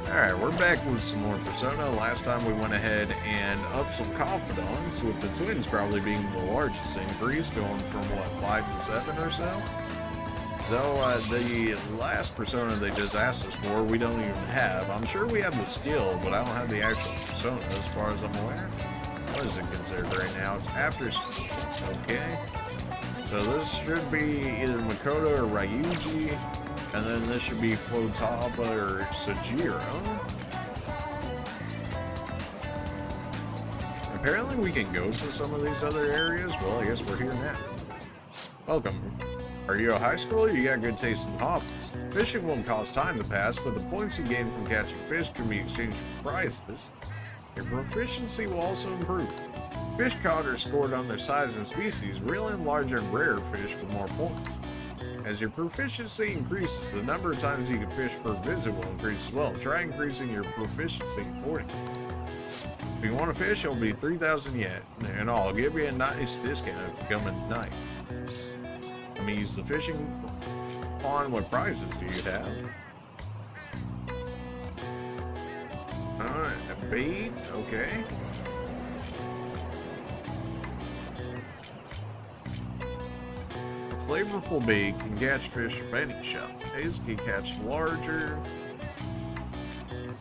Alright, we're back with some more Persona. Last time we went ahead and upped some confidants, with the twins probably being the largest increase, going from, what, 5 to 7 or so? Though, the last Persona they just asked us for, we don't even have. I'm sure we have the skill, but I don't have the actual Persona as far as I'm aware. What is it considered right now? It's after school. Okay. So this should be either Makoto or Ryuji. And then this should be Futaba or Sojiro. Apparently we can go to some of these other areas. Well, I guess we're here now. Welcome. Are you a high schooler? You got good taste in hobbies. Fishing won't cost time to pass, but the points you gain from catching fish can be exchanged for prizes. Your proficiency will also improve. Fish caught are scored on their size and species, reel in larger and rarer fish for more points. As your proficiency increases, the number of times you can fish per visit will increase as well. Try increasing your proficiency accordingly. If you want to fish, it'll be 3,000 yen, and I'll give you a nice discount if you come in tonight. Let me use the fishing pond. What prizes do you have? Alright, a bait, okay. Flavorful bait can catch fish from any shell. Baits can catch larger.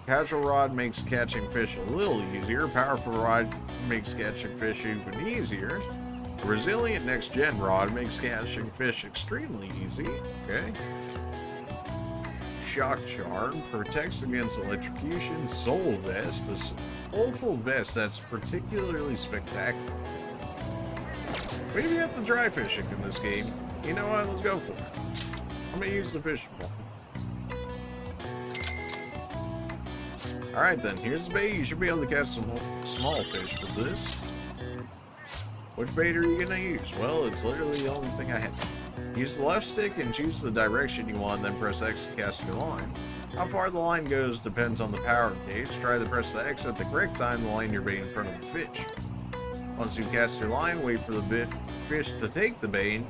Casual rod makes catching fish a little easier. Powerful rod makes catching fish even easier. A resilient next-gen rod makes catching fish extremely easy. Okay. Shock charm protects against electrocution. Soul vest, a soulful vest that's particularly spectacular. We even got the dry fishing in this game. You know what? Let's go for it. I'm gonna use the fishing pole. Alright then, here's the bait. You should be able to catch some small fish with this. Which bait are you gonna use? Well, it's literally the only thing I have. Use the left stick and choose the direction you want, then press X to cast your line. How far the line goes depends on the power gauge. Try to press the X at the correct time to line your bait in front of the fish. Once you cast your line, wait for the fish to take the bait.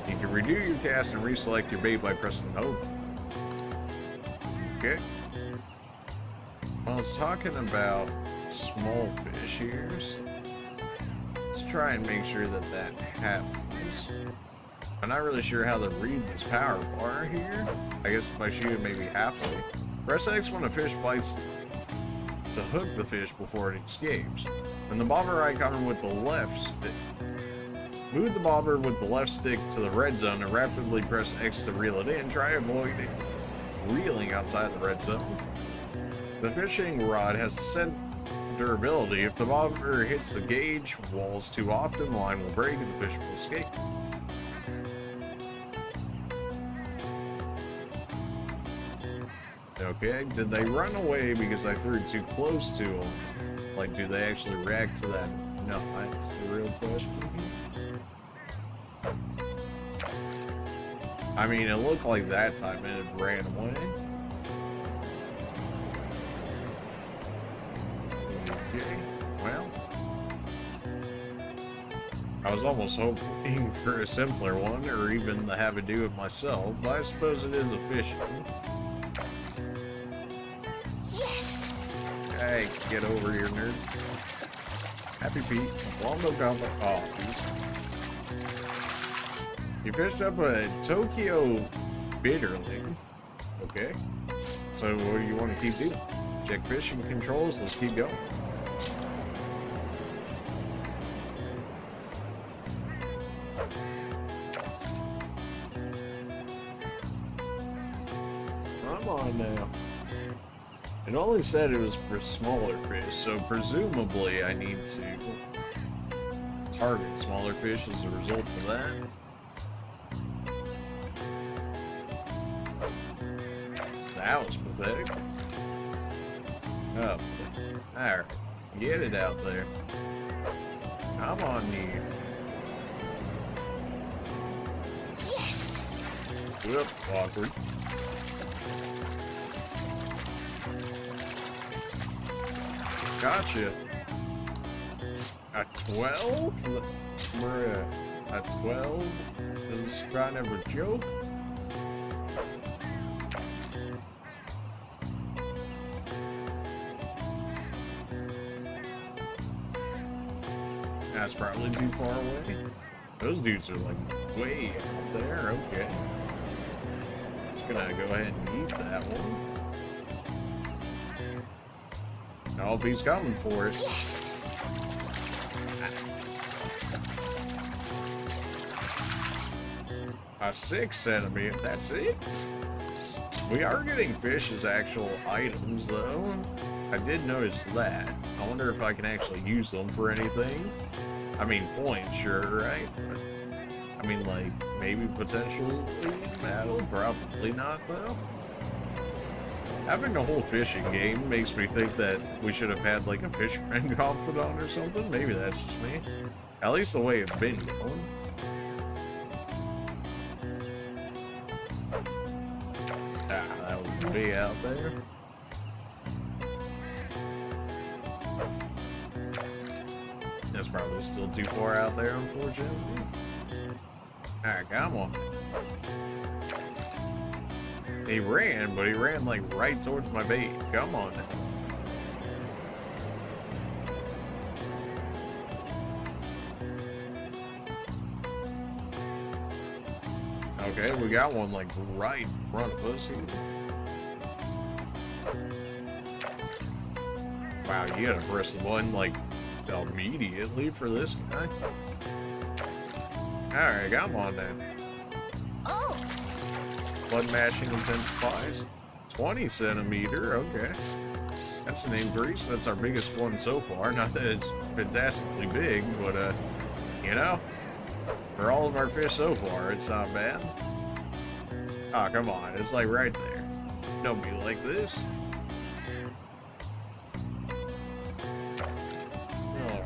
You can redo your cast and reselect your bait by pressing O. Okay. Well, it's talking about small fish here. So let's try and make sure that that happens. I'm not really sure how to read this power bar here. I guess if I shoot it maybe halfway. Press X when a fish bites to hook the fish before it escapes. And the bobber icon with the left stick. Move the bobber with the left stick to the red zone and rapidly press X to reel it in. Try avoiding reeling outside the red zone. The fishing rod has a set durability. If the bobber hits the gauge walls too often, the line will break and the fish will escape. Okay, did they run away because I threw too close to them? Like, do they actually react to that? No, that's the real question. I mean, it looked like that time it ran away. Okay, well. I was almost hoping for a simpler one, or even to have it do it myself, but I suppose it is efficient. Yes! Hey, get over here, nerd. Happy Pete. Well, no comment. Oh, please. You fished up a Tokyo bitterling. Okay. So what do you want to keep doing? Check fishing controls. Let's keep going. Come on now. It only said it was for smaller fish, so presumably I need to target smaller fish as a result of that. That was pathetic. Oh, alright. Get it out there. Come on, you. Yes! Whoop, awkward. Gotcha. A 12? Bruh. A 12? Is this kind of a joke? That's probably too far away. Those dudes are like way out there. Okay. Just gonna go ahead and eat that one. Oh, he's coming for it. Yes. A 6 centimeter. That's it? We are getting fish as actual items, though. I did notice that. I wonder if I can actually use them for anything. I mean, points, sure, right? But, I mean, like, maybe potentially in battle? Probably not, though. Having the whole fishing game makes me think that we should have had, like, a fisherman confidant or something. Maybe that's just me. At least the way it's been going. Ah, that was way out there. That's probably still too far out there, unfortunately. Alright, come on. He ran, but he ran like right towards my bait. Come on now. Okay, we got one like right in front of us here. Wow, you gotta press the button like immediately for this guy. Alright, come on now. Oh. Blood mashing intensifies. 20 centimeter, okay. That's an increase. That's our biggest one so far. Not that it's fantastically big, but you know, for all of our fish so far, it's not bad. Oh, come on. It's like right there. Don't be like this.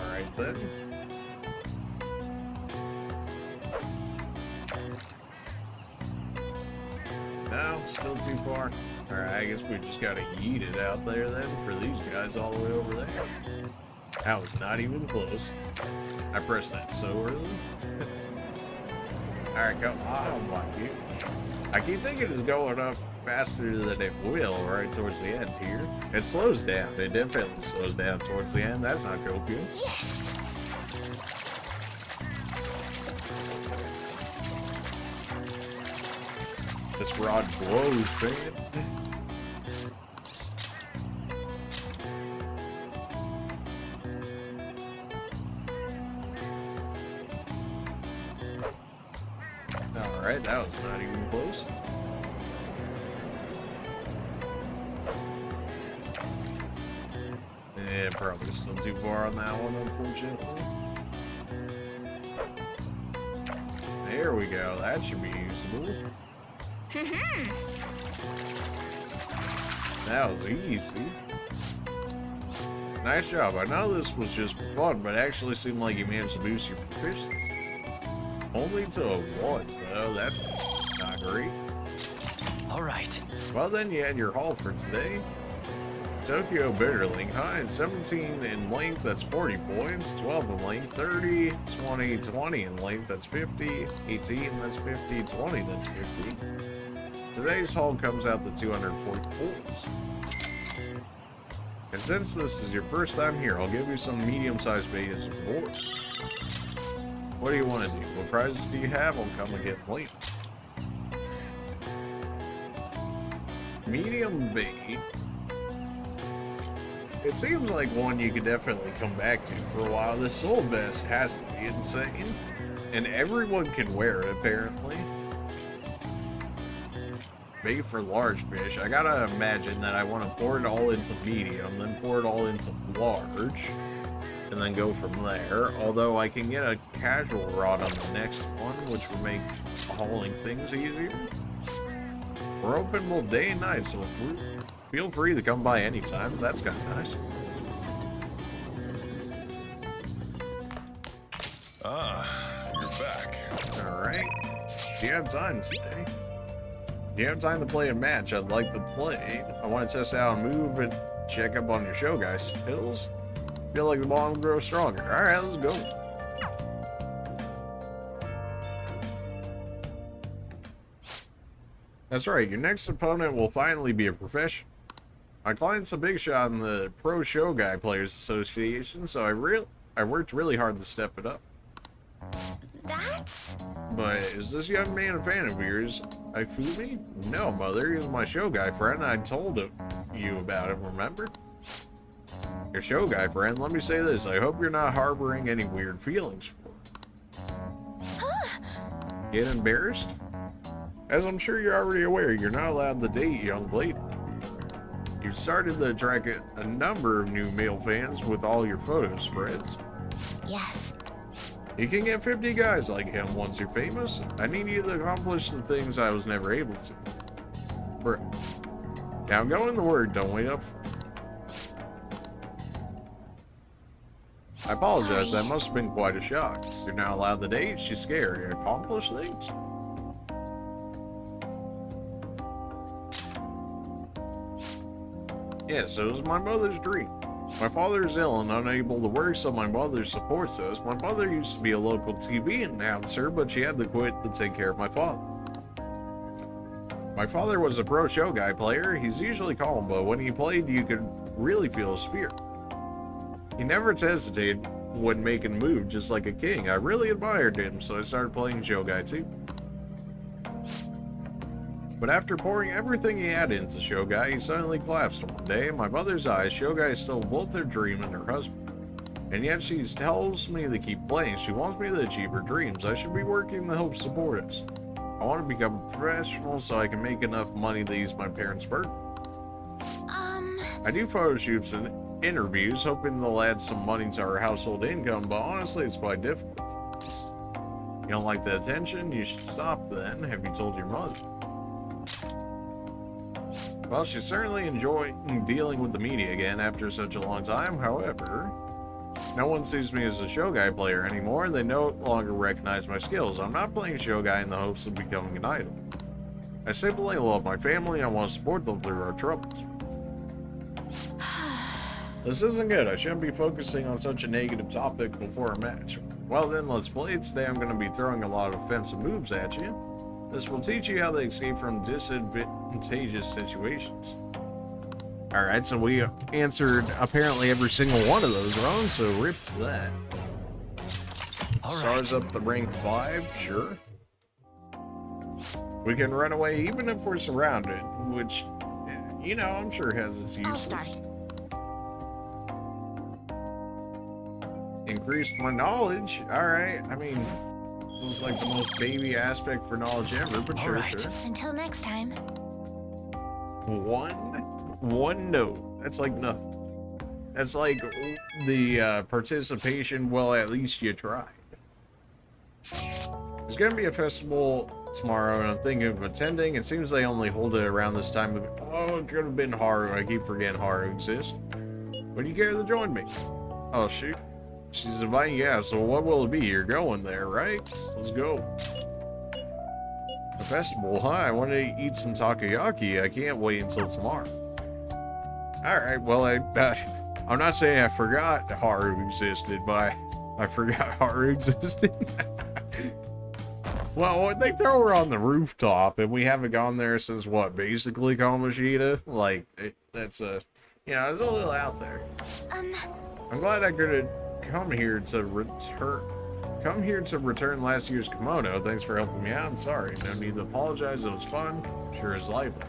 Alright then. No, still too far. Alright, I guess we just gotta yeet it out there then for these guys all the way over there. That was not even close. I pressed that so early. Alright, come on. Oh my gosh. I keep thinking it's going up faster than it will right towards the end here. It slows down. It definitely slows down towards the end. That's not cool. Yes. This rod blows, man. Alright, that was not even close. Yeah, probably still too far on that one, unfortunately. There we go. That should be usable. That was easy. Nice job. I know this was just for fun, but it actually seemed like you managed to boost your proficiency. Only to a 1, though. That's not great. All right. Well, then you had your haul for today. Tokyo Bitterling. High and 17 in length, that's 40 points. 12 in length, 30. 20 in length, that's 50. 18, that's 50. 20, that's 50. Today's haul comes out to 240 points. And since this is your first time here, I'll give you some medium-sized bait as a reward. What do you want to do? What prizes do you have? I'll come and get them later. Medium bait. It seems like one you could definitely come back to for a while. This soul vest has to be insane. And everyone can wear it, apparently. Bait for large fish. I gotta imagine that I want to pour it all into medium, then pour it all into large, and then go from there. Although I can get a casual rod on the next one, which will make hauling things easier. We're open both day and night, so feel free to come by anytime. That's kind of nice. Ah, you're back. Alright. Do you have time today? Do you have time to play a match I'd like to play? I want to test out a move and check up on your show guys' skills. Feel like the ball will grow stronger. Alright, let's go. That's right, your next opponent will finally be a professional. My client's a big shot in the Pro Show Guy Players Association, so I I worked really hard to step it up. That's... But is this young man a fan of yours? Ifumi? No, Mother. He's my show guy friend. I told you about him, remember? Your show guy friend, let me say this. I hope you're not harboring any weird feelings for him. Get embarrassed? As I'm sure you're already aware, you're not allowed to date young ladies. You've started to attract a number of new male fans with all your photo spreads. Yes. You can get 50 guys like him once you're famous. I need you to accomplish the things I was never able to. Now go in the word, don't wait up. I apologize, Sorry. that must have been quite a shock. You're not allowed to date, she's scared. Accomplish things? Yes, it was my mother's dream. My father is ill and unable to work, so my mother supports us. My mother used to be a local TV announcer, but she had to quit to take care of my father. My father was a pro show guy player. He's usually calm, but when he played, you could really feel his spirit. He never hesitated when making a move, just like a king. I really admired him, so I started playing show guy too. But after pouring everything he had into show guy, he suddenly collapsed one day. In my mother's eyes, show guy stole both her dream and her husband. And yet she tells me to keep playing. She wants me to achieve her dreams. I should be working to help support us. I want to become a professional so I can make enough money to ease my parents' burden. I do photo shoots and interviews, hoping they'll add some money to our household income, but honestly, it's quite difficult. You don't like the attention? You should stop then. Have you told your mother? Well, she's certainly enjoying dealing with the media again after such a long time. However, no one sees me as a show guy player anymore. They no longer recognize my skills. I'm not playing show guy in the hopes of becoming an idol. I simply love my family. I want to support them through our troubles. This isn't good. I shouldn't be focusing on such a negative topic before a match. Well then, let's play. Today I'm going to be throwing a lot of offensive moves at you. This will teach you how to escape from disadvantageous situations. Alright, so we answered apparently every single one of those wrong, so rip to that. Stars up to rank 5, sure. We can run away even if we're surrounded, which, you know, I'm sure has its uses. I'll start. Increased my knowledge. Alright, I mean, it was like the most baby aspect for knowledge ever, but sure, sure. Until next time. One note. That's like nothing. That's like the participation, well, at least you tried. There's gonna be a festival tomorrow, and I'm thinking of attending. It seems they only hold it around this time of... Oh, it could have been Haru. I keep forgetting Haru exists. Would you care to join me? Oh, shoot. She's inviting, yeah, so what will it be? You're going there, right? Let's go. A festival, huh? I want to eat some takoyaki. I can't wait until tomorrow. Alright, well, I'm not saying I forgot Haru existed, but I forgot Haru existed. Well, they throw her on the rooftop, and we haven't gone there since, what, basically Kamoshida? Like, that's a... You know, it's a little out there. I'm glad I could come here to return last year's kimono. Thanks for helping me out. I'm sorry. No need to apologize. It was fun. Sure is lively.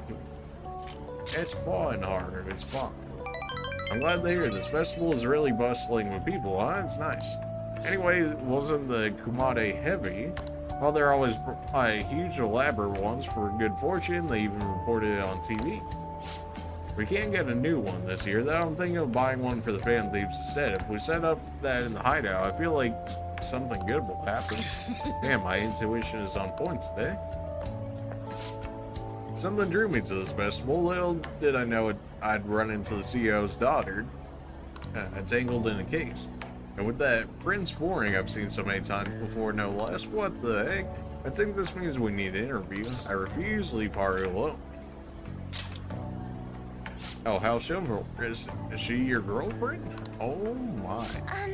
It's fun, Haru. It's fun. I'm glad to hear this. Festival is really bustling with people, huh? It's nice. Anyway, wasn't the Kumade heavy? Well, they're always huge, elaborate ones for good fortune. They even reported it on TV. We can't get a new one this year, though. I'm thinking of buying one for the fan thieves instead. If we set up that in the hideout, I feel like something good will happen. Man, my intuition is on point today. Something drew me to this festival. Little did I know I'd run into the CEO's daughter, tangled in a case. And with that Prince Boring I've seen so many times before, no less. What the heck? I think this means we need an interview. I refuse to leave Haru alone. Oh, how chivalrous. Is she your girlfriend? Oh my.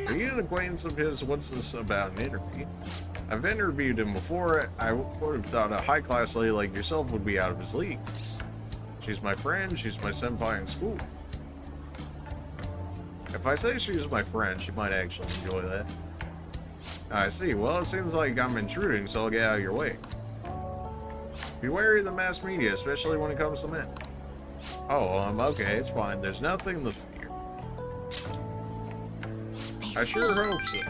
Are you an acquaintance of his? What's this about an interview? I've interviewed him before. I would have thought a high-class lady like yourself would be out of his league. She's my friend. She's my senpai in school. If I say she's my friend, she might actually enjoy that. I see. Well, it seems like I'm intruding, so I'll get out of your way. Be wary of the mass media, especially when it comes to men. Oh, okay, it's fine. There's nothing to fear. I sure hope so.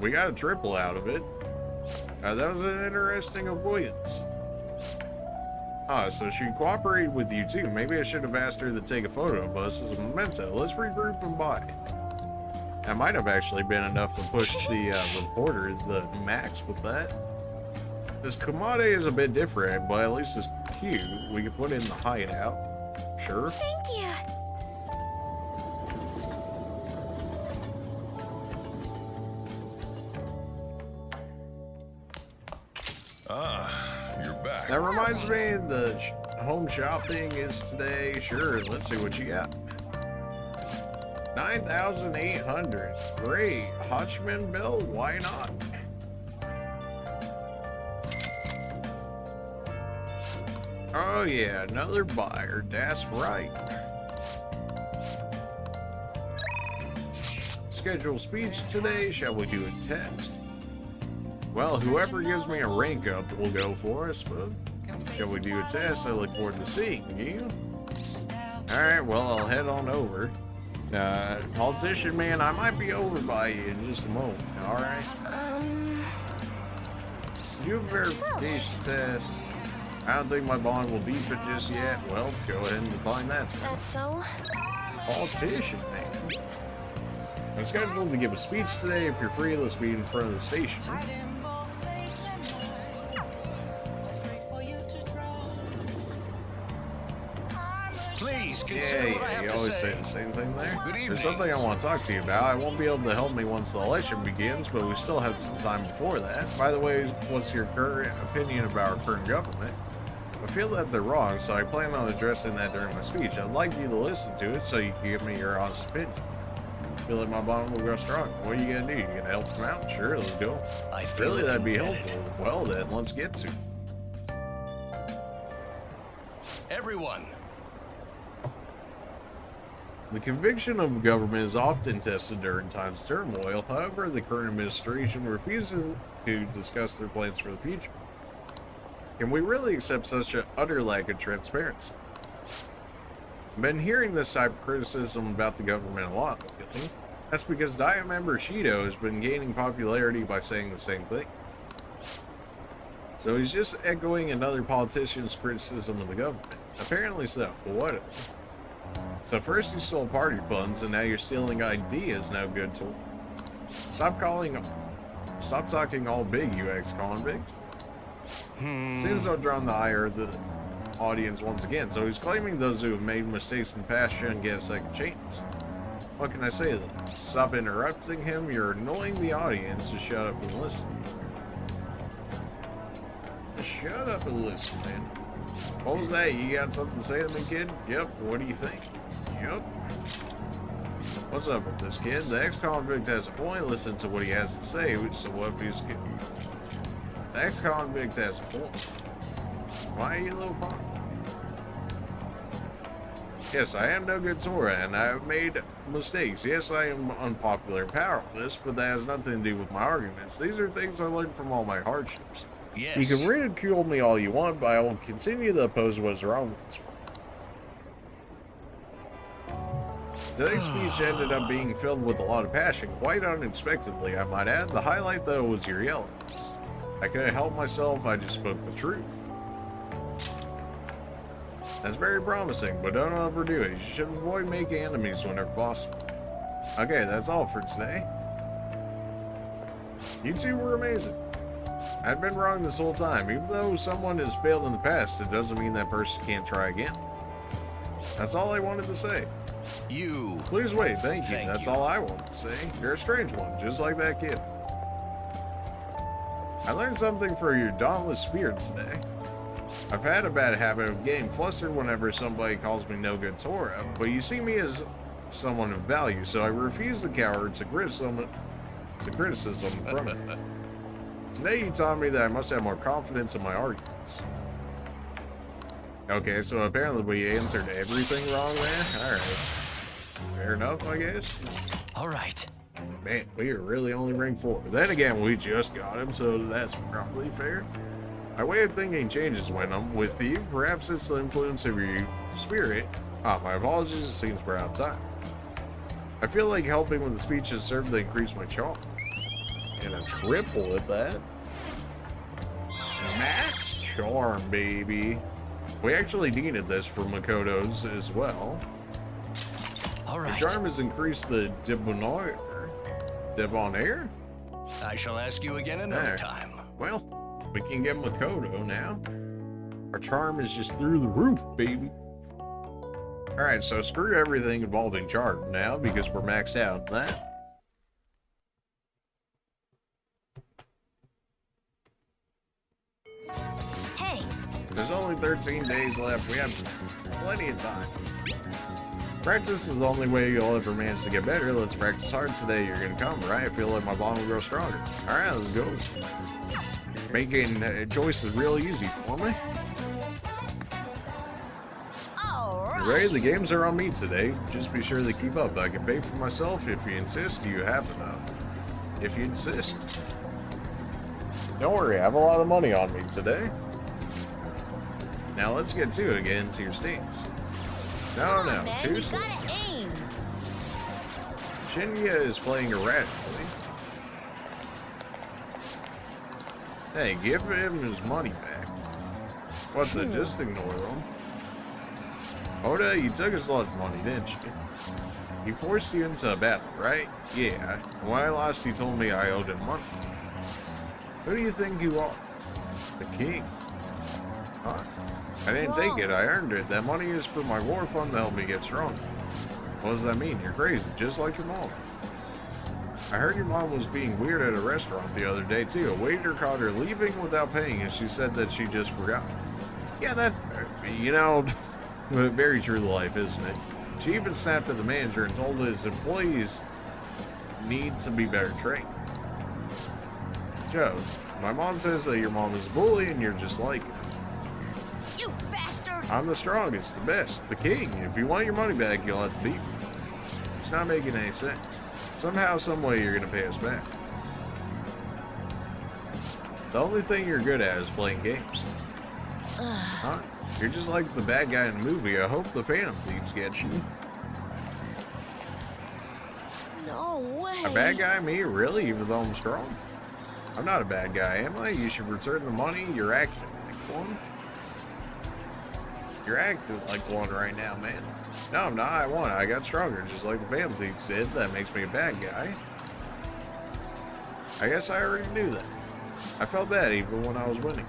We got a triple out of it. That was an interesting avoidance. Ah, so she cooperated with you too. Maybe I should have asked her to take a photo of us as a memento. Let's regroup and buy. That might have actually been enough to push the reporter the max with that. This Kamade is a bit different, but at least it's cute. We can put it in the hideout. Sure. Thank you. Ah, you're back. That reminds me, the home shopping is today. Sure, let's see what you got. 9,800. Great. Hodgman bill? Why not? Oh yeah, another buyer. That's right. Schedule speech today. Shall we do a text? Well, whoever gives me a rank up will go for us, but shall we do a test? I look forward to seeing you. Alright, well, I'll head on over. Politician man, I might be over by you in just a moment, alright? Do a verification test. I don't think my bond will deepen just yet. Well, go ahead and decline that. Is that so? Politician man. I'm scheduled to give a speech today. If you're free, let's meet in front of the station. Please consider what I Yeah, have you to always say. say the same thing there. Good evening. There's something I want to talk to you about. I won't be able to help me once the election begins, but we still have some time before that. By the way, what's your current opinion about our current government? I feel that they're wrong, so I plan on addressing that during my speech. I'd like you to listen to it so you can give me your honest opinion. I feel like my bond will grow strong. What are you gonna do? You gonna help them out? Sure, let's go. I feel Really, it that'd be embedded. helpful. Well then, let's get to it. Everyone, The conviction of government is often tested during times of turmoil. However, the current administration refuses to discuss their plans for the future. Can we really accept such an utter lack of transparency? I've been hearing this type of criticism about the government a lot lately. That's because Diet member Shido has been gaining popularity by saying the same thing. So he's just echoing another politician's criticism of the government. Apparently so. What? So first you stole party funds, and now you're stealing ideas. No good to. Stop talking all big, you ex-convict. Seems I've drawn the ire of the audience once again. So he's claiming those who have made mistakes in the past shouldn't get a second chance. What can I say then? Stop interrupting him. You're annoying the audience. Just shut up and listen. Just shut up and listen, man. What was that? You got something to say to me, kid? Yep. What do you think? Yep. What's up with this kid? The ex-convict has a point. Listen to what he has to say. So what if he's... The ex-convict has a point. Why are you a little punk? Yes, I am no good Torah, and I have made mistakes. Yes, I am unpopular and powerless, but that has nothing to do with my arguments. These are things I learned from all my hardships. yes. You can ridicule me all you want, but I will continue to oppose what is wrong with this one. Today's speech ended up being filled with a lot of passion, quite unexpectedly, I might add. The highlight, though, was your yelling. I couldn't help myself, I just spoke the truth. That's very promising, but don't overdo it. You should avoid making enemies whenever possible. Okay, that's all for today. You two were amazing. I've been wrong this whole time. Even though someone has failed in the past, it doesn't mean that person can't try again. That's all I wanted to say. You. Please wait, thank you. Thank That's you. all I wanted to say. You're a strange one, just like that kid. I learned something from your dauntless spirit today. I've had a bad habit of getting flustered whenever somebody calls me no good Torah, but you see me as someone of value, so I refuse to cower to criticism from you. Today you taught me that I must have more confidence in my arguments. Okay, so apparently we answered everything wrong there? Alright. Fair enough, I guess. All right. Man, we are really only rank 4. Then again, we just got him, so that's probably fair. My way of thinking changes when I'm with you. Perhaps it's the influence of your spirit. My apologies, it seems we're out of time. I feel like helping with the speech has served to increase my charm. And a triple at that. Max charm, baby. We actually needed this for Makoto's as well. All right. The charm has increased the debonair. Debonair? I shall ask you again another There. time. Well, we can get Makoto now. Our charm is just through the roof, baby. Alright, so screw everything involving charm now because we're maxed out on that. Hey, There's only 13 days left. We have plenty of time. Practice is the only way you'll ever manage to get better. Let's practice hard today. You're gonna come, right? I feel like my bond will grow stronger. Alright, let's go. Making choices real easy for me. all Ray, right. the games are on me today. Just be sure to keep up. I can pay for myself if you insist. You have enough. If you insist. Don't worry, I have a lot of money on me today. Now let's get to it. Get into your stance. No, Come on, no, man, too you soon. gotta aim. Shinya is playing erratically. Hey, give him his money back. What the? Just ignore him. Oda, you took his lunch money, didn't you? He forced you into a battle, right? Yeah. When I lost, he told me I owed him money. Who do you think you are? The king. Huh? I didn't take it, I earned it. That money is for my war fund to help me get stronger. What does that mean? You're crazy, just like your mom. I heard your mom was being weird at a restaurant the other day too. A waiter caught her leaving without paying and she said that she just forgot. Yeah, that, you know, very true to life, isn't it? She even snapped at the manager and told his employees need to be better trained. Joe, my mom says that your mom is a bully and you're just like her. You bastard. I'm the strongest, the best, the king. If you want your money back, you'll have to beat me. It's not making any sense. Somehow, someway, you're gonna pay us back. The only thing you're good at is playing games. Huh? You're just like the bad guy in the movie. I hope the Phantom Thieves get you. No way. A bad guy, me? Really? Even though I'm strong? I'm not a bad guy, am I? You should return the money. You're acting like one. You're acting like one right now, man. No, I'm not. I won. I got stronger, just like the Phantom Thieves did. That makes me a bad guy. I guess I already knew that. I felt bad even when I was winning.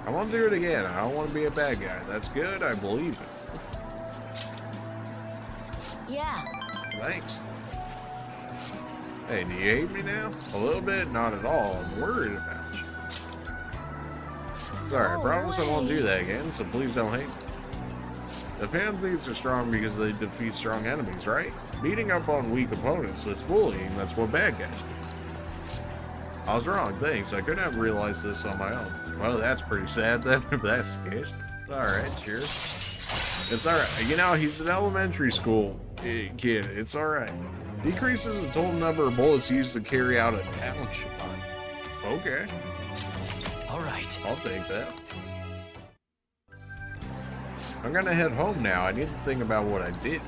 I won't do it again. I don't want to be a bad guy. That's good. I believe it. Yeah. Thanks. Hey, do you hate me now? A little bit? Not at all. I'm worried about you. Sorry, I promise I won't do that again, so please don't hate me. The Phantom Thieves are strong because they defeat strong enemies, right? Beating up on weak opponents, that's bullying. That's what bad guys do. I was wrong, thanks. I couldn't have realized this on my own. Well, that's pretty sad then, if that's the case. Alright, sure. It's alright. You know, he's an elementary school kid. It's alright. Decreases the total number of bullets used to carry out a down shot. Okay. All right. I'll take that. I'm gonna head home now. I need to think about what I did.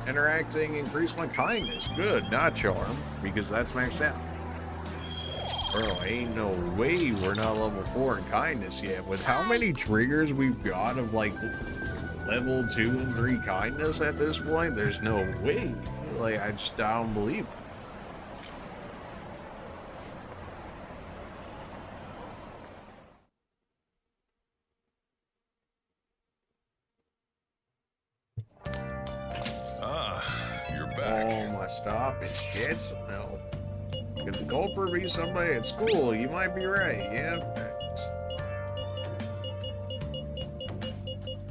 Interacting increased my kindness. Good, not charm, because that's maxed out. Bro, ain't no way we're not level 4 in kindness yet. With how many triggers we've got of like level 2 and 3 kindness at this point, there's no way. Like, I don't believe it. You're back. Oh, my stop and get some help. Could the culprit be somebody at school? You might be right. Yeah, thanks.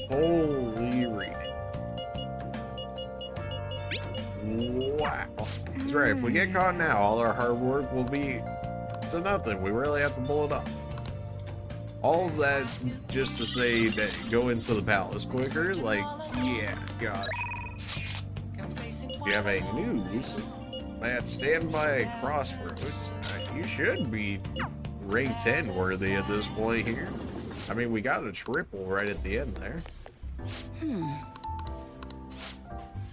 Holy reading. Wow. That's right. If we get caught now, all our hard work will be to nothing. We really have to pull it off. All of that just to say that go into the palace quicker. Like, yeah, gosh. You have a news at Standby Crossroads. You should be rank 10 worthy at this point here. I mean, we got a triple right at the end there. You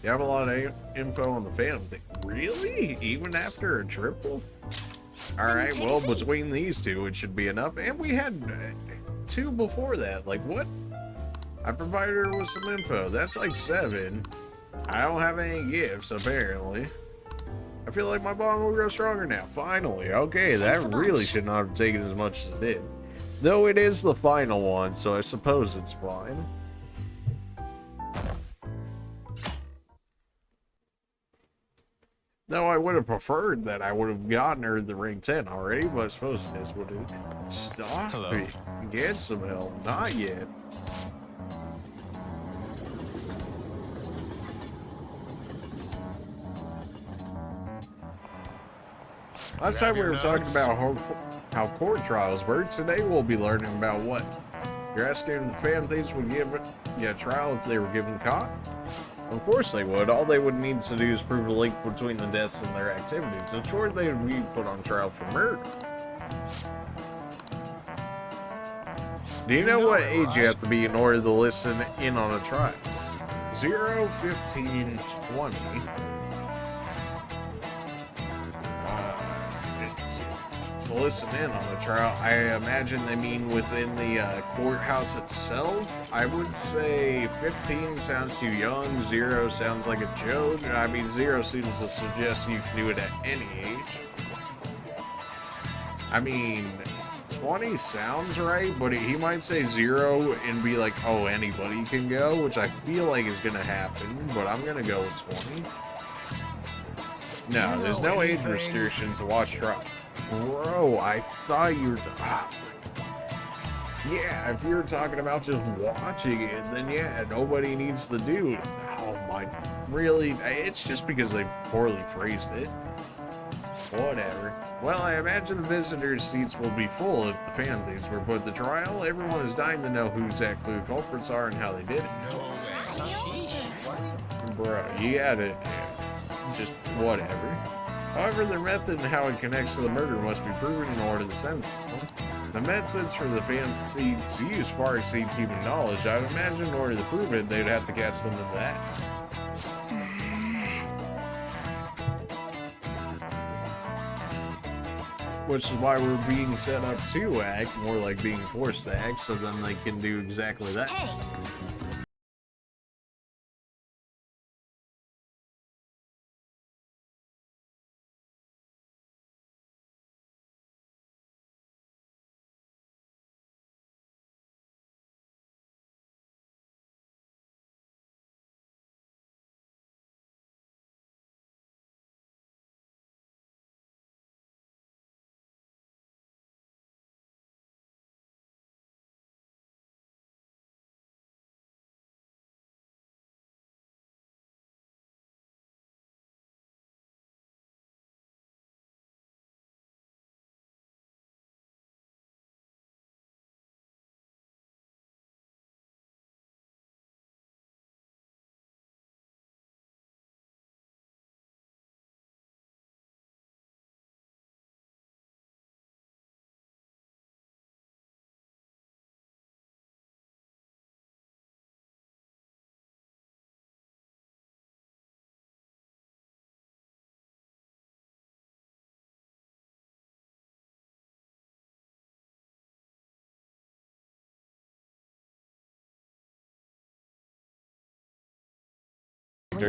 have a lot of info on the Phantom thing. Really? Even after a triple? Alright, well, between these two, it should be enough. And we had 2 before that. Like, what? I provided her with some info. That's like 7. I don't have any gifts, apparently. I feel like my bond will grow stronger now. Finally. Okay, that really should not have taken as much as it did. Though it is the final one, so I suppose it's fine. Though I would have preferred that I would have gotten her the rank 10 already, but I suppose it is what it is. Stop Hello. it. Get some help. Not yet. Last time we were talking about how court trials work. Today we'll be learning about what. You're asking if the Phantom Thieves would give you a trial if they were given caught? Of course they would. All they would need to do is prove a link between the deaths and their activities. In short, they would be put on trial for murder. Do you know what age you have to be in order to listen in on a trial? 0, 15, 20. To listen in on a trial, I imagine they mean within the courthouse itself. I would say 15 sounds too young, 0 sounds like a joke. I mean, 0 seems to suggest you can do it at any age. I mean, 20 sounds right, but he might say 0 and be like, oh, anybody can go, which I feel like is going to happen, but I'm going to go with 20. No, there's no age restriction to watch trial. Bro, I thought you were... Yeah, if you're talking about just watching it, then yeah, nobody needs to do it. Oh my... Really? It's just because they poorly phrased it. Whatever. Well, I imagine the visitors' seats will be full if the Phantom Thieves were put to trial. Everyone is dying to know who exactly the culprits are and how they did it. Bro, you gotta... Just whatever. However, their method and how it connects to the murder must be proven in order to sentence them. The methods for the Phantom Thieves to use far exceed human knowledge. I would imagine in order to prove it, they'd have to catch them in that. Which is why we're being set up to act, more like being forced to act, so then they can do exactly that. Hey,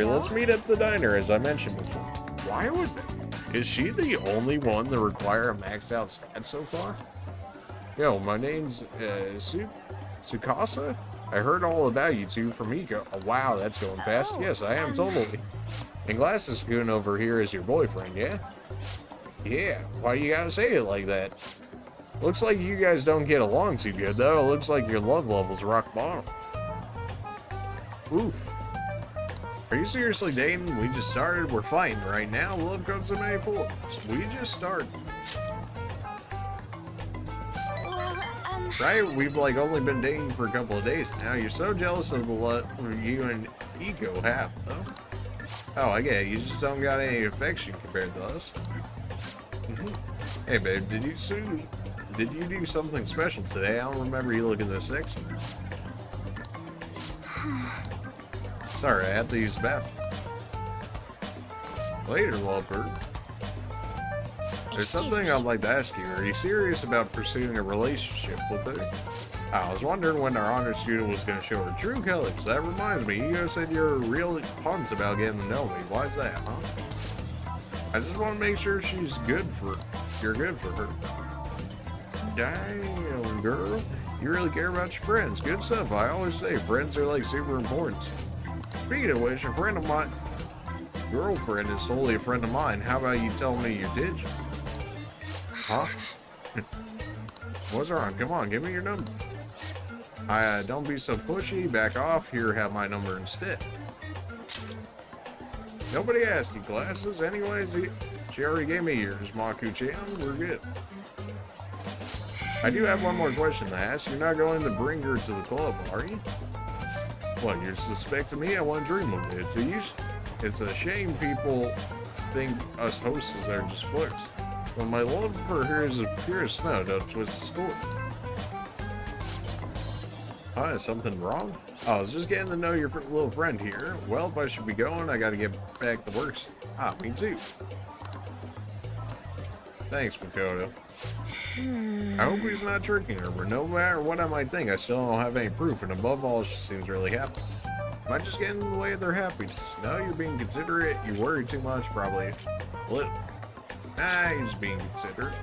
Let's meet at the diner, as I mentioned before. Why would... Is she the only one to require a maxed out stat so far? Yo, my name's Tsukasa? I heard all about you two from Iko. Oh, wow, that's going fast. Yes, I am, totally. And Glasses-kun over here is your boyfriend, yeah? Yeah, why you gotta say it like that? Looks like you guys don't get along too good, though. It looks like your love level's rock bottom. Oof. Are you seriously dating? We just started. We're fighting right now. Love comes in many forms. We just started. well, Right? We've like only been dating for a couple of days now. You're so jealous of the love you and Iko have, though. Oh, I get it. You just don't got any affection compared to us. Hey, babe, did you do something special today? I don't remember you looking this sexy. Sorry, I had to use the bathroom. Later, Walter. There's something I'd like to ask you. Are you serious about pursuing a relationship with her? I was wondering when our honor student was going to show her true colors. That reminds me, you said you're really pumped about getting to know me. Why is that, huh? I just want to make sure you're good for her. Damn, girl. You really care about your friends. Good stuff. I always say friends are like super important. Speaking of which, a friend of mine, girlfriend is totally a friend of mine. How about you tell me your digits? Huh? What's wrong? Come on, give me your number. Don't be so pushy. Back off. Here, have my number instead. Nobody asked you, glasses. Anyways, she already gave me yours, Maku-chan. We're good. I do have one more question to ask. You're not going to bring her to the club, are you? What, you're suspecting me? I want to dream of it. It's a shame people think us hostess are just flirts. But my love for her is as pure as snow. Don't twist the score. Is something wrong? Oh, I was just getting to know your little friend here. Well, if I should be going, I gotta get back to work. Me too. Thanks, Makoto. I hope he's not tricking her, but no matter what I might think, I still don't have any proof, and above all, she seems really happy. Am I just getting in the way of their happiness? No, you're being considerate. You worry too much, probably a little. He's being considerate.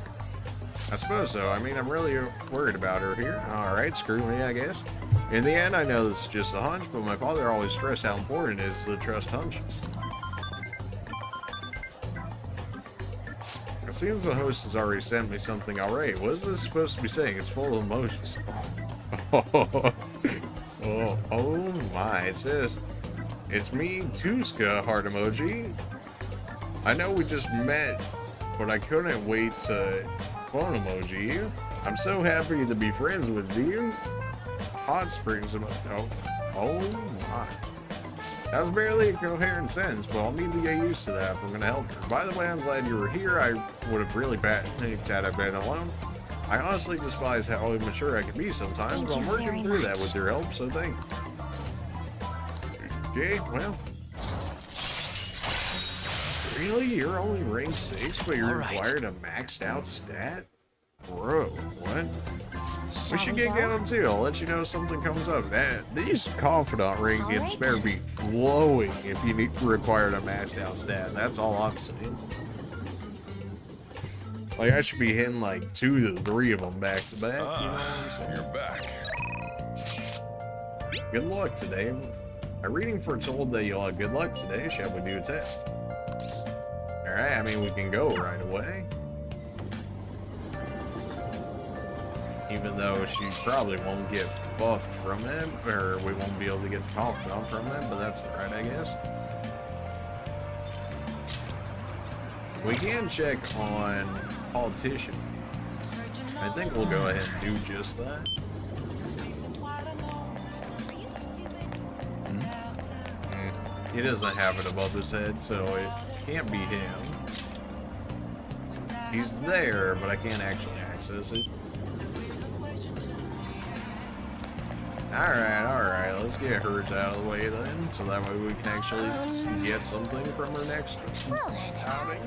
I suppose so. I mean, I'm really worried about her here. Alright, screw me, I guess. In the end, I know this is just a hunch, but my father always stressed how important it is to trust hunches. It seems the host has already sent me something already. What is this supposed to be saying? It's full of emojis. Oh my, it says, it's me, Tuska, heart emoji. I know we just met, but I couldn't wait to phone emoji you. I'm so happy to be friends with you. Hot springs emoji. Oh my. That was barely a coherent sentence, but I'll need to get used to that if I'm going to help her. By the way, I'm glad you were here. I would have really panicked had I been alone. I honestly despise how immature I can be sometimes, but I'm working through that with your help, so thank you. Okay, well. Really? You're only rank 6, but you're required a maxed out stat? Bro, what? We should get going too. I'll let you know if something comes up. These confidant rankings better be flowing if you required a maxed out stat. That's all I'm saying. Like, I should be hitting like 2 to 3 of them back to back. You know what I'm saying? You're back. Good luck today. My reading foretold that you'll have good luck today. Shall we do a test? Alright, I mean, we can go right away. Even though she probably won't get buffed from it, or we won't be able to get confidant from it, but that's alright, I guess. We can check on politician. I think we'll go ahead and do just that. He doesn't have it above his head, so it can't be him. He's there, but I can't actually access it. Alright, let's get hers out of the way then, so that way we can actually get something from her next outing.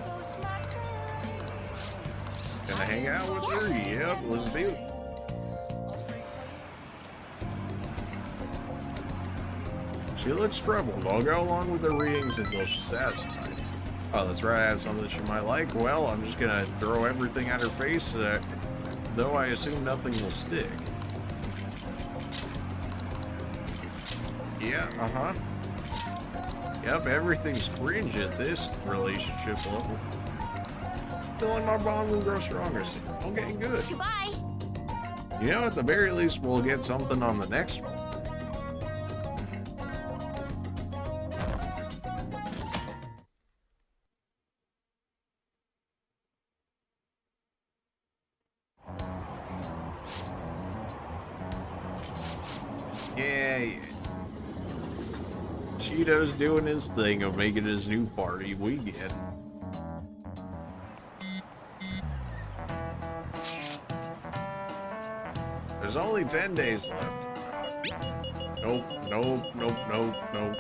Gonna hang out with her? Yep, let's do it. She looks troubled. I'll go along with the readings until she's satisfied. Oh, that's right, I have something she might like. Well, I'm just gonna throw everything at her face, though I assume nothing will stick. Yeah, Yep, everything's cringe at this relationship level. Feeling my bond will grow stronger soon. Okay, good. Goodbye. You know, at the very least, we'll get something on the next one. Yeah. Cheeto's doing his thing of making his new party. We get it. There's only 10 days left. Nope, nope, nope, nope, nope.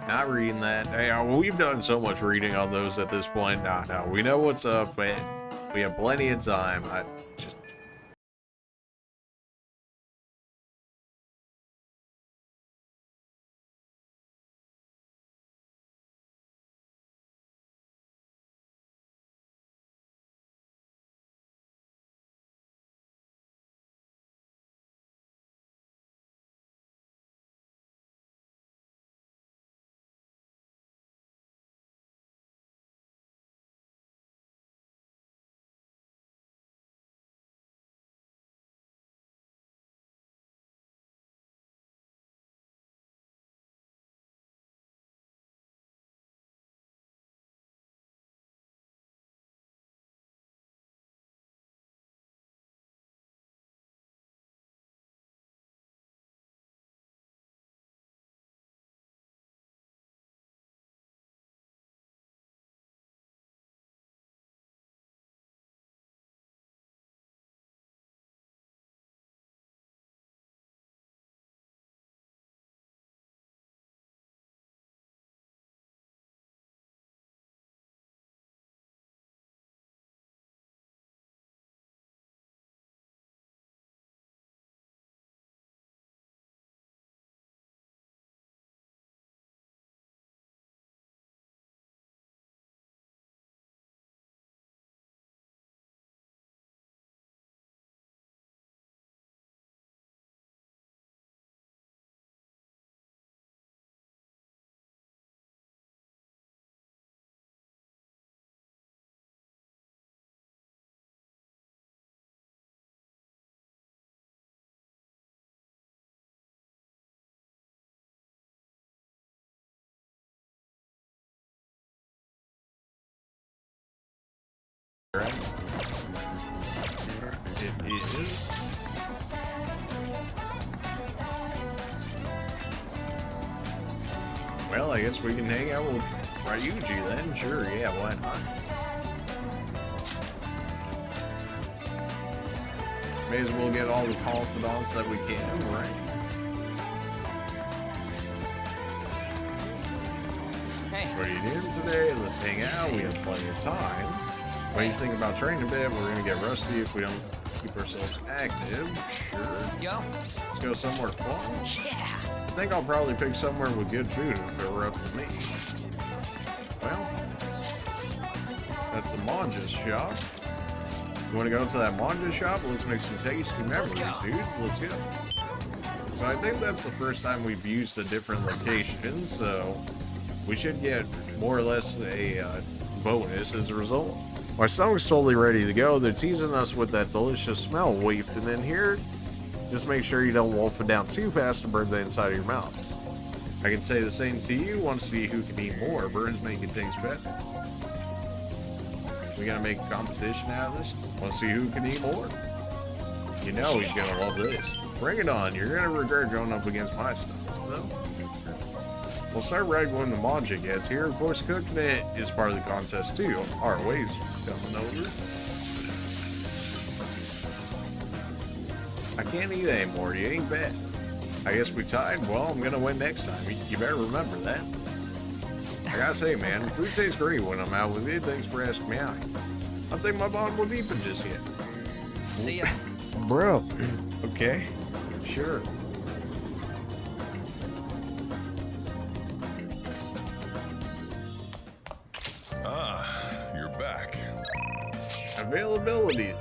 Not reading that. Hey, we've done so much reading on those at this point. No, we know what's up, man. We have plenty of time. I just... It is. Well, I guess we can hang out with Ryuji then. Sure, yeah, why not? May as well get all the confidants that we can, right? Hey. What are you doing today? Let's hang out. We have plenty of time. What do you think about training a bit? We're gonna get rusty if we don't keep ourselves active. Sure. Go. Let's go somewhere fun. Yeah. I think I'll probably pick somewhere with good food if it were up to me. Well, that's the Manja's shop. You want to go to that Manja shop? Let's make some tasty memories, dude. Let's go. So I think that's the first time we've used a different location, so we should get more or less a bonus as a result. My stomach's totally ready to go. They're teasing us with that delicious smell wafted in here. Just make sure you don't wolf it down too fast to burn the inside of your mouth. I can say the same to you. Want to see who can eat more. Burns make it taste better. We gotta make a competition out of this. Want to see who can eat more? You know he's gonna love this. Bring it on. You're gonna regret going up against my stuff, though. We'll start right when the Manja gets here. Of course, cooking it is part of the contest too. Our ways coming over. I can't eat anymore. You ain't bet. I guess we tied. Well, I'm gonna win next time. You better remember that. I gotta say, man, food tastes great when I'm out with you. Thanks for asking me out. I think my bond will deepen just yet. See ya. Bro. Okay. Sure. You're back. Availability.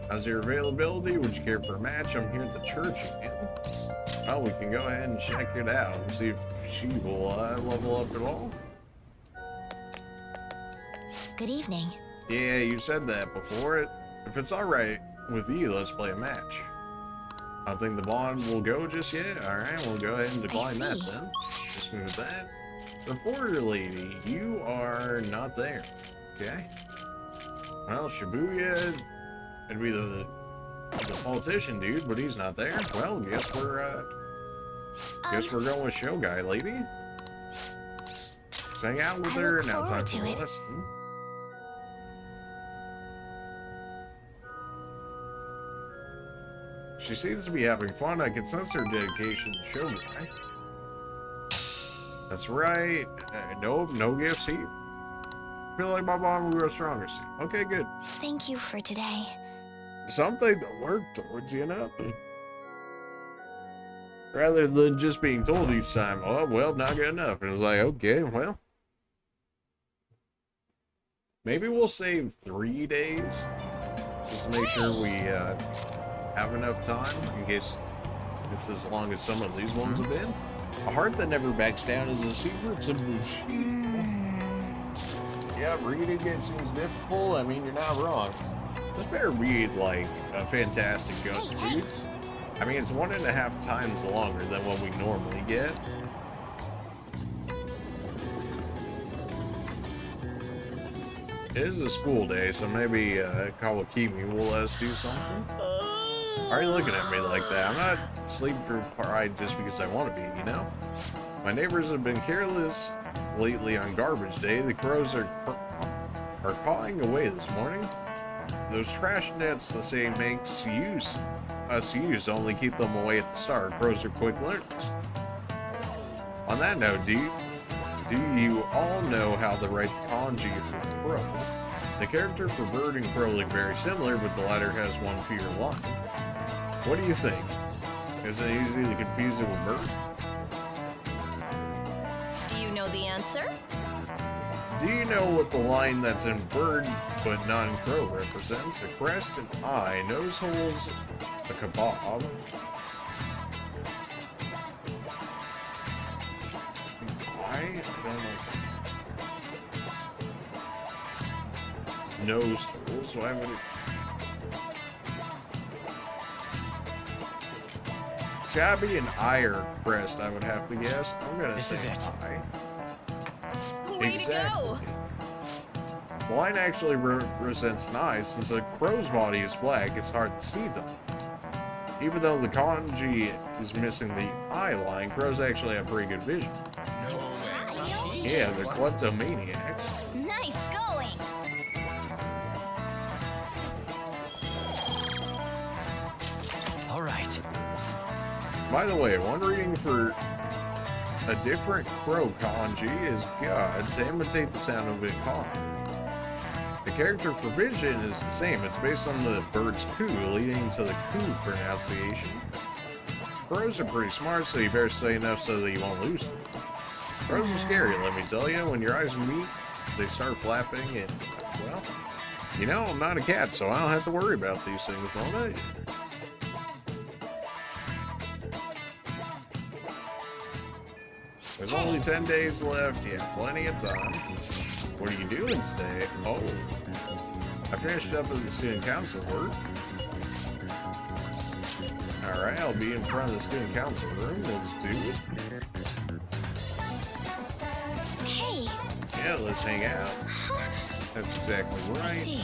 How's your availability? Would you care for a match? I'm here at the church again. Well, we can go ahead and check it out and see if she will level up at all. Good evening. Yeah, you said that before. If it's alright with you, let's play a match. I don't think the bond will go just yet. Alright, we'll go ahead and decline that then. Just move that. The porter lady, you are not there. Okay. Well, Shibuya, it'd be the politician dude, but he's not there. Well, guess we're Guess we're going with show guy, lady. Let's hang out with I her, look now time forward for to the it. lesson. She seems to be having fun. I can sense her dedication to show guy. That's right. Nope, no gifts here. Feel like my bond will grow stronger soon. Okay, good. Thank you for today. Something to work towards, you know? Rather than just being told each time, oh, well, not good enough. And it's like, okay, well. Maybe we'll save 3 days. Just to make sure we have enough time in case it's as long as some of these ones have been. A heart that never backs down is a secret to Bushi. Yeah, reading it seems difficult. I mean, you're not wrong. This better read like a fantastic guts reads. I mean, it's 1.5 times longer than what we normally get. It is a school day, so maybe Kawakimi will let us do something. Why are you looking at me like that? I'm not sleep deprived just because I want to be, you know? My neighbors have been careless lately on garbage day. The crows are cawing away this morning. Those trash nets the same makes us use only keep them away at the start. Crows are quick learners. On that note, do you all know how to write the kanji for crow? The character for bird and crow look very similar, but the latter has one fewer line. What do you think? Is it easy to confuse it with bird? Do you know the answer? Do you know what the line that's in bird but not in crow represents? A crest, an eye, nose holes, a kebab. I don't know. Nose holes, why would it? It's gotta be an eye or a crest, I would have to guess. I'm gonna This say is it. eye. Way to go! The line actually represents an eye. Since a crow's body is black, it's hard to see them. Even though the kanji is missing the eye line, crows actually have pretty good vision. Yeah, they're kleptomaniacs. Nice going! All right. By the way, one reading for a different crow kanji is God to imitate the sound of a calling. The character for vision is the same. It's based on the bird's coo, leading to the coo pronunciation. Crows are pretty smart, so you better study enough so that you won't lose to them. Crows are scary, let me tell you. When your eyes meet, they start flapping and, well, you know, I'm not a cat, so I don't have to worry about these things, don't I? There's only 10 days left. Yeah, plenty of time. What are you doing today? Oh, I finished up with the student council work. Alright, I'll be in front of the student council room. Let's do it. Hey! Yeah, let's hang out. That's exactly I right. see.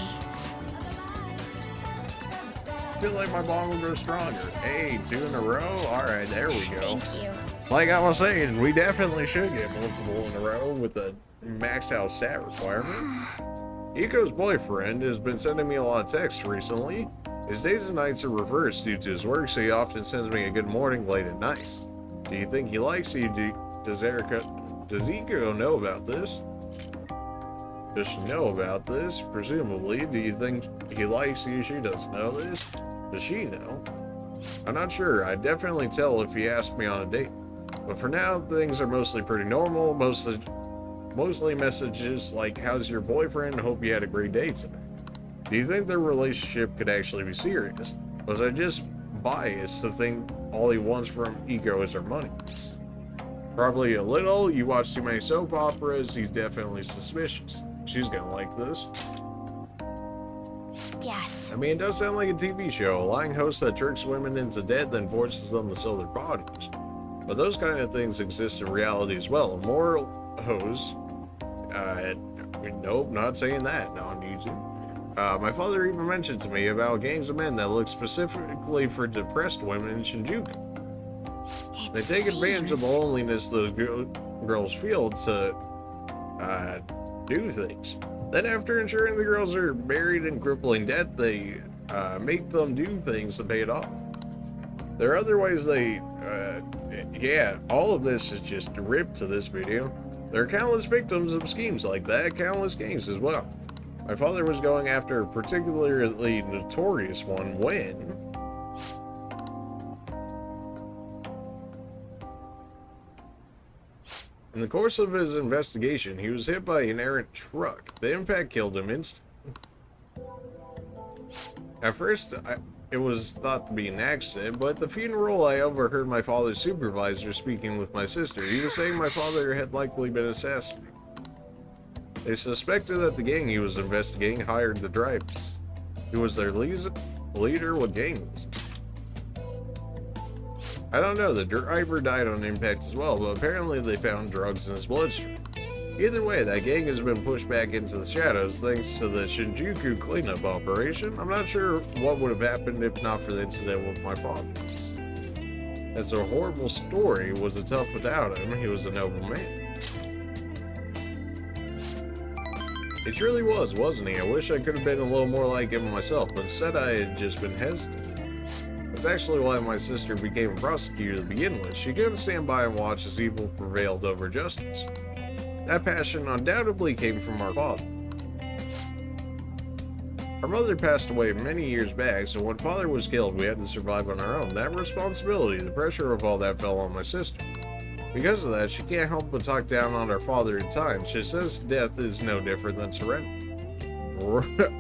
I feel like my bond will grow stronger. Hey, 2 in a row? Alright, there we go. Thank you. Like I was saying, we definitely should get multiple in a row with a maxed out stat requirement. Iko's boyfriend has been sending me a lot of texts recently. His days and nights are reversed due to his work, so he often sends me a good morning late at night. Do you think he likes you? Does Iko know about this? Does she know about this? Presumably. Do you think he likes you? She doesn't know this. Does she know? I'm not sure. I'd definitely tell if he asked me on a date. But for now, things are mostly pretty normal. Mostly messages like, how's your boyfriend? Hope you had a great day today. Do you think their relationship could actually be serious? Was I just biased to think all he wants from Iko is her money? Probably a little. You watch too many soap operas. He's definitely suspicious. She's gonna like this. Yes. I mean, it does sound like a TV show. A lying host that tricks women into debt, then forces them to sell their bodies. But those kind of things exist in reality as well. A moral hose. Nope, not saying that. No, on YouTube. My father even mentioned to me about gangs of men that look specifically for depressed women in Shinjuku. They take advantage of the loneliness those girls feel to do things. Then after ensuring the girls are buried in crippling debt, they make them do things to pay it off. There are other ways they, yeah, all of this is just ripped to this video. There are countless victims of schemes like that, countless gangs as well. My father was going after a particularly notorious one when... In the course of his investigation, he was hit by an errant truck. The impact killed him instantly. At first, it was thought to be an accident, but at the funeral I overheard my father's supervisor speaking with my sister. He was saying my father had likely been assassinated. They suspected that the gang he was investigating hired the driver. Who was their leader? What gang was it? I don't know, the driver died on impact as well, but apparently they found drugs in his bloodstream. Either way, that gang has been pushed back into the shadows thanks to the Shinjuku cleanup operation. I'm not sure what would have happened if not for the incident with my father. It's a horrible story, was it tough without him? He was a noble man. He truly was, wasn't he? I wish I could have been a little more like him myself, but instead I had just been hesitant. That's actually why my sister became a prosecutor to begin with. She couldn't stand by and watch as evil prevailed over justice. That passion undoubtedly came from our father. Our mother passed away many years back, so when father was killed, we had to survive on our own. That responsibility, the pressure of all that fell on my sister. Because of that, she can't help but talk down on our father at times. She says death is no different than surrender.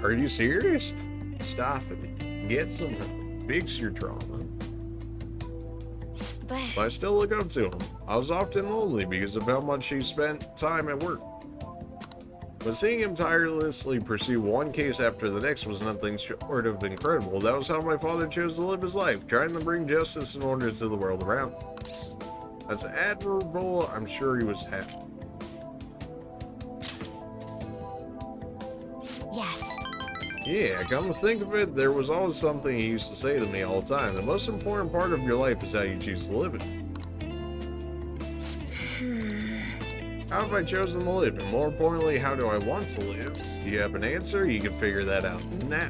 Are you serious? Stop it. Get some help. Fix your trauma. But I still look up to him. I was often lonely because of how much he spent time at work. But seeing him tirelessly pursue one case after the next was nothing short of incredible. That was how my father chose to live his life, trying to bring justice and order to the world around him. That's admirable. I'm sure he was happy. Yes. Yeah, come to think of it, there was always something he used to say to me all the time. The most important part of your life is how you choose to live it. How have I chosen to live? And more importantly, how do I want to live? Do you have an answer? You can figure that out now.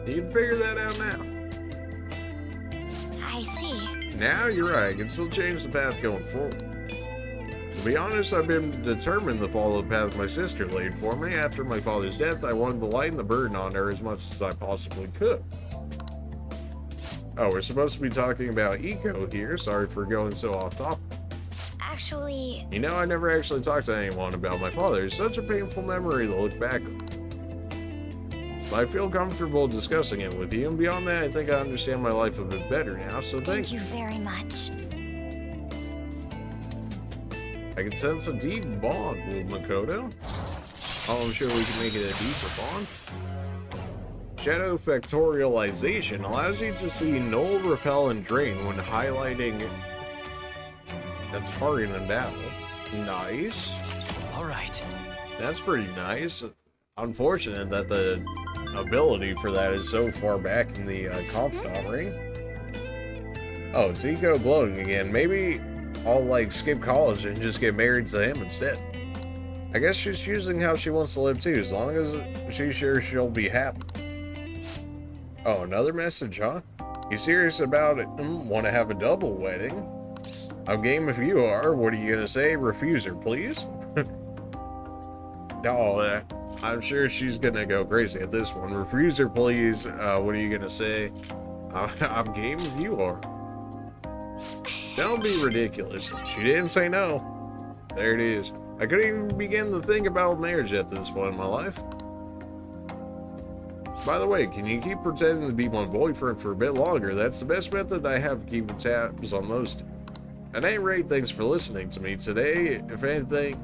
You can figure that out now. I see. Now you're right, I can still change the path going forward. To be honest, I've been determined to follow the path my sister laid for me. After my father's death, I wanted to lighten the burden on her as much as I possibly could. Oh, we're supposed to be talking about eco here. Sorry for going so off topic. Actually... You know, I never actually talked to anyone about my father. It's such a painful memory to look back on. But I feel comfortable discussing it with you, and beyond that, I think I understand my life a bit better now, so thank you. Thank you very much. I can sense a deep bond with Makoto. Oh, I'm sure we can make it a deeper bond. Shadow factorialization allows you to see null, repel, and drain when highlighting that's hard in battle. Nice. Alright. That's pretty nice. Unfortunate that the ability for that is so far back in the Confidant ring. Oh, it's Eco glowing again. Maybe I'll like skip college and just get married to him instead. I guess she's choosing how she wants to live too, as long as she's sure she'll be happy. Oh, another message, huh? You serious about it? Want to have a double wedding? I'm game if you are. What are you gonna say? Refuse her, please? No, I'm sure she's gonna go crazy at this one. Refuse her, please. What are you gonna say? I'm game if you are. Don't be ridiculous. She didn't say no. There it is. I couldn't even begin to think about marriage at this point in my life. By the way, can you keep pretending to be my boyfriend for a bit longer? That's the best method I have keeping tabs on those two. At any rate, thanks for listening to me today. If anything,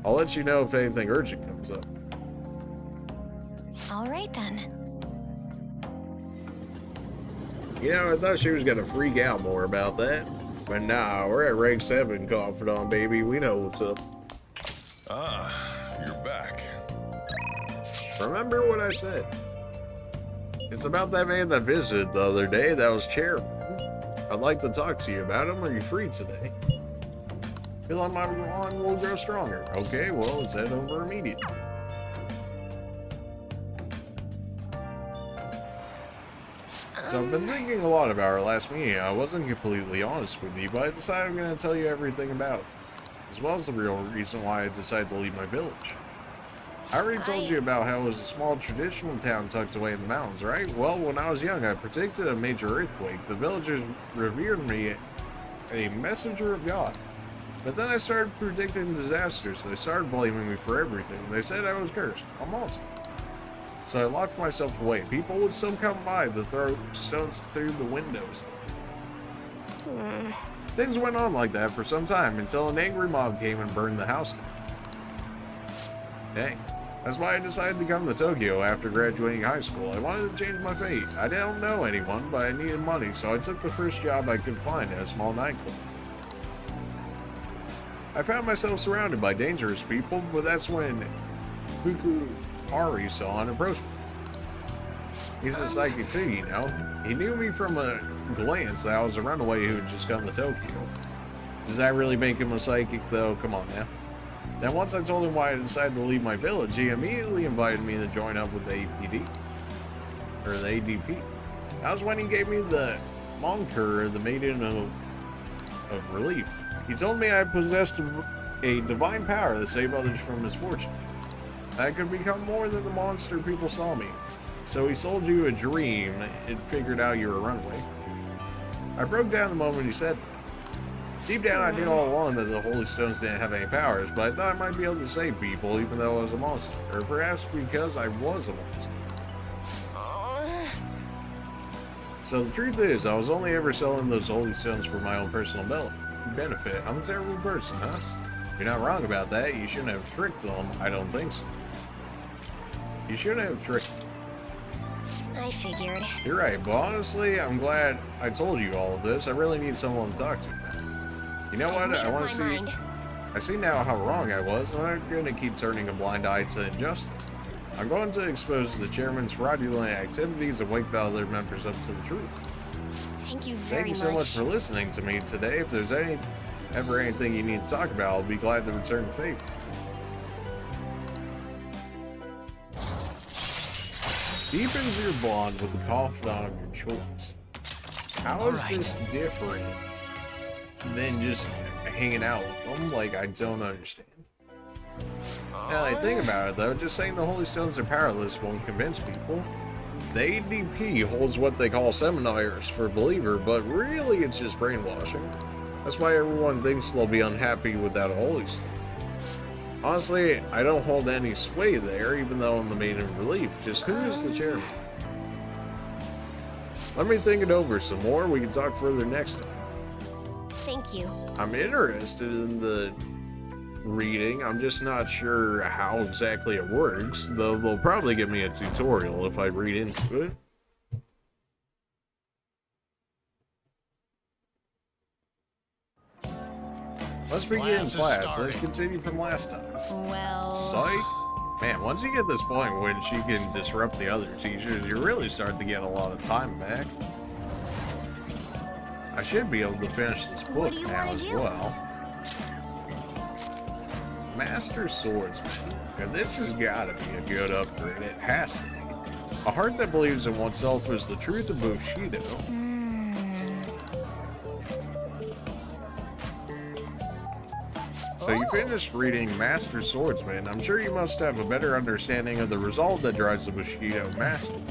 I'll let you know if anything urgent comes up. All right then. You know, I thought she was gonna freak out more about that. But nah, we're at rank 7, Confidant, baby. We know what's up. Ah, you're back. Remember what I said. It's about that man that visited the other day that was chairman. I'd like to talk to you about them. Are you free today? Feel like my bond will grow stronger. Okay, well, let's head over immediately. So I've been thinking a lot about our last meeting. I wasn't completely honest with you, but I decided I'm going to tell you everything about it, as well as the real reason why I decided to leave my village. I already told you about how it was a small traditional town tucked away in the mountains, right? Well, when I was young, I predicted a major earthquake. The villagers revered me a messenger of God. But then I started predicting disasters. They started blaming me for everything. They said I was cursed. I'm awesome. So I locked myself away. People would still come by to throw stones through the windows. Things went on like that for some time until an angry mob came and burned the house down. Dang. That's why I decided to come to Tokyo after graduating high school. I wanted to change my fate. I didn't know anyone, but I needed money, so I took the first job I could find at a small nightclub. I found myself surrounded by dangerous people, but that's when Ari-san and approached me. He's a psychic too, you know. He knew me from a glance that I was a runaway who had just come to Tokyo. Does that really make him a psychic, though? Come on now. Then once I told him why I decided to leave my village, he immediately invited me to join up with the APD. Or the ADP. That was when he gave me the moniker, the Maiden of Relief. He told me I possessed a divine power to save others from misfortune. I could become more than the monster people saw me as. So he sold you a dream and figured out you were a runaway. I broke down the moment he said that. Deep down I knew all along that the Holy Stones didn't have any powers, but I thought I might be able to save people even though I was a monster. Or perhaps because I was a monster. So the truth is, I was only ever selling those Holy Stones for my own personal benefit. I'm a terrible person, huh? You're not wrong about that. You shouldn't have tricked them. I don't think so. You shouldn't have tricked them. I figured. You're right, but honestly, I'm glad I told you all of this. I really need someone to talk to. You know what? I want to see. I see now how wrong I was, and I'm not going to keep turning a blind eye to injustice. I'm going to expose the chairman's fraudulent activities and wake the other members up to the truth. Thank you very much. Thank you so much for listening to me today. If there's ever anything you need to talk about, I'll be glad to return the favor. Deepens your bond with the confidant of your choice. How is this different than just hanging out with them? Like, I don't understand. Now that I think about it, though, just saying the Holy Stones are powerless won't convince people. The ADP holds what they call seminars for believer, but really it's just brainwashing. That's why everyone thinks they'll be unhappy without a Holy Stone. Honestly, I don't hold any sway there, even though I'm the Maiden of Relief. Just who is the chairman? Let me think it over some more. We can talk further next time. Thank you. I'm interested in the reading. I'm just not sure how exactly it works, though they'll probably give me a tutorial if I read into it. Let's begin class. Let's continue from last time. Well... Psych. Man, once you get this point when she can disrupt the other teachers, you really start to get a lot of time back. I should be able to finish this book now as well. Master Swordsman. Now this has got to be a good upgrade. It has to be. A heart that believes in oneself is the truth of Bushido. So you finished reading Master Swordsman. I'm sure you must have a better understanding of the resolve that drives the Bushido Master. And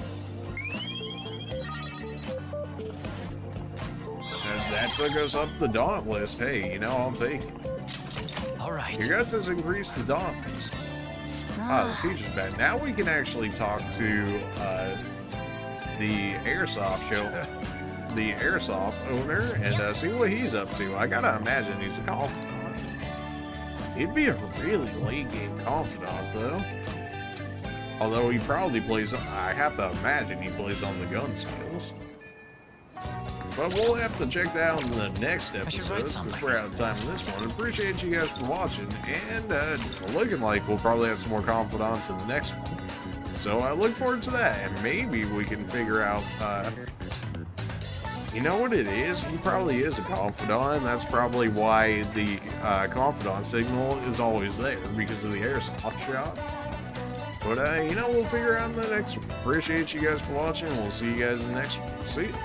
that took us up the daunt list. Hey, you know, I'll take it. Alright. Your guts has increased the daunt list. Ah, the teacher's back. Now we can actually talk to the airsoft owner and see what he's up to. I gotta imagine he's a confidant. He'd be a really late game confidant, though. Although he probably plays, I have to imagine he plays on the gun skills. But we'll have to check that out in the next episode, since we're out of time in this one. Appreciate you guys for watching, and looking like we'll probably have some more confidants in the next one. So I look forward to that, and maybe we can figure out You know what it is? He probably is a confidant, and that's probably why the confidant signal is always there, because of the airsoft shot. But, you know, we'll figure out in the next one. Appreciate you guys for watching, and we'll see you guys in the next one. See ya.